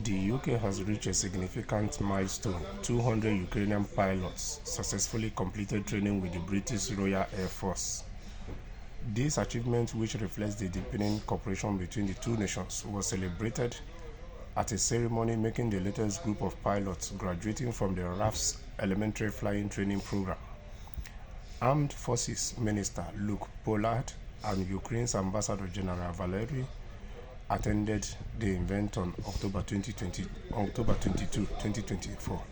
The UK has reached a significant milestone. 200 Ukrainian pilots successfully completed training with the British Royal Air Force. This achievement, which reflects the deepening cooperation between the two nations, was celebrated at a ceremony making the latest group of pilots graduating from the RAF's Elementary Flying Training Program. Armed Forces Minister Luke Pollard and Ukraine's Ambassador General Valery attended the event on October 22, 2024.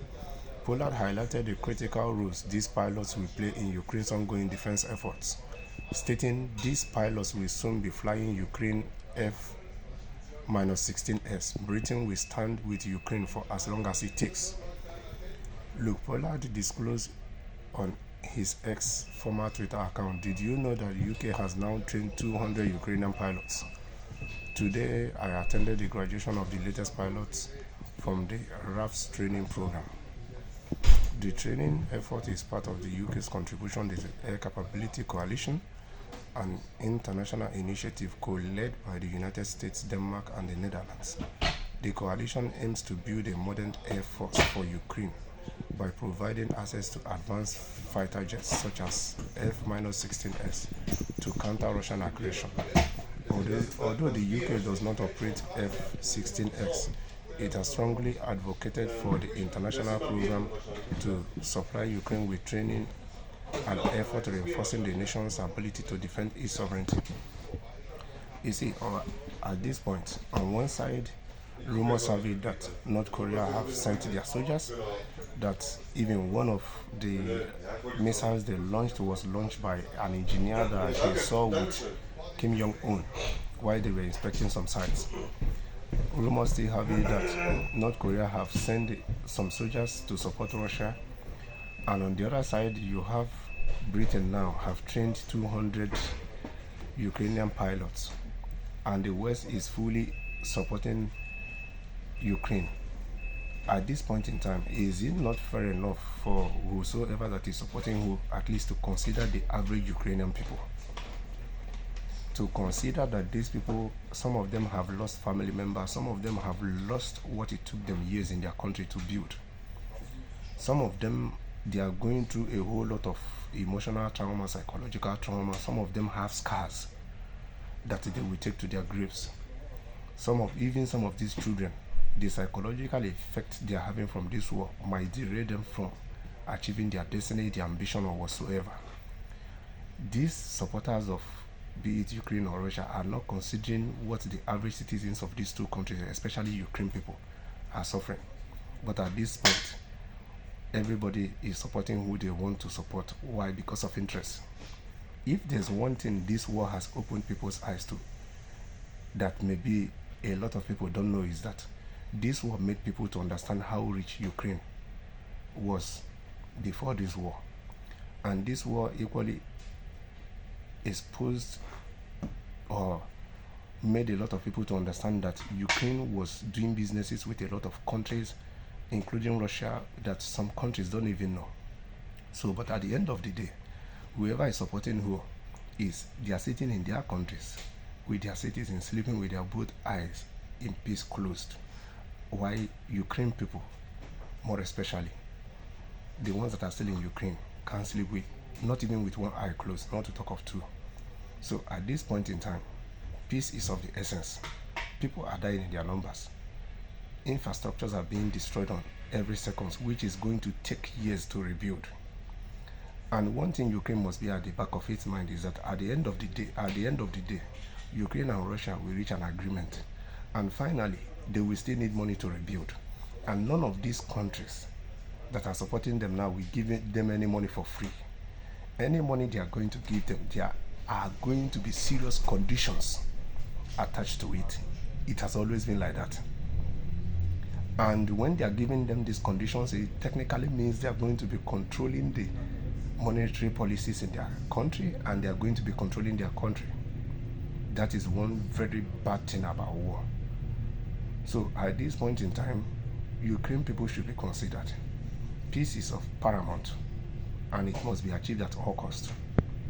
Pollard highlighted the critical roles these pilots will play in Ukraine's ongoing defense efforts, stating these pilots will soon be flying Ukraine F-16s. Britain will stand with Ukraine for as long as it takes. Luke Pollard disclosed on his former Twitter account, "Did you know that the UK has now trained 200 Ukrainian pilots? Today, I attended the graduation of the latest pilots from the RAF's training program." The training effort is part of the UK's contribution to the Air Capability Coalition, an international initiative co-led by the United States, Denmark, and the Netherlands. The coalition aims to build a modern air force for Ukraine by providing access to advanced fighter jets such as F-16s to counter Russian aggression. Although the UK does not operate F-16s, it has strongly advocated for the international program to supply Ukraine with training and effort reinforcing the nation's ability to defend its sovereignty. You see, at this point, on one side, rumors have it that North Korea have sent their soldiers, that even one of the missiles they launched was launched by an engineer that they saw with Kim Jong-un while they were inspecting some sites. Rumors still have it that North Korea have sent some soldiers to support Russia, and on the other side you have Britain now have trained 200 Ukrainian pilots, and the West is fully supporting Ukraine. At this point in time, is it not fair enough for whosoever that is supporting who at least to consider the average Ukrainian people? To consider that these people, some of them have lost family members, some of them have lost what it took them years in their country to build. Some of them, they are going through a whole lot of emotional trauma, psychological trauma. Some of them have scars that they will take to their graves. Some of these children, the psychological effect they are having from this war might derail them from achieving their destiny, their ambition, or whatsoever. These supporters of, be it Ukraine or Russia, are not considering what the average citizens of these two countries, especially Ukraine people, are suffering. But at this point, everybody is supporting who they want to support. Why? Because of interest. If there's one thing this war has opened people's eyes to, that maybe a lot of people don't know, is that this war made people to understand how rich Ukraine was before this war. And this war equally exposed or made a lot of people to understand that Ukraine was doing businesses with a lot of countries, including Russia, that some countries don't even know. So, but at the end of the day, whoever is supporting who is, they are sitting in their countries with their citizens, sleeping with their both eyes in peace closed. While Ukraine people, more especially, the ones that are still in Ukraine, can't sleep with, not even with one eye closed, not to talk of two. So at this point in time, peace is of the essence. People are dying in their numbers. Infrastructures are being destroyed on every second, which is going to take years to rebuild. And one thing Ukraine must be at the back of its mind is that at the end of the day, Ukraine and Russia will reach an agreement. And finally, they will still need money to rebuild. And none of these countries that are supporting them now will give them any money for free. Any money they are going to give them, there are going to be serious conditions attached to it. It has always been like that. And when they are giving them these conditions, it technically means they are going to be controlling the monetary policies in their country, and they are going to be controlling their country. That is one very bad thing about war. So at this point in time, Ukraine people should be considered. Peace is of paramount, and it must be achieved at all costs.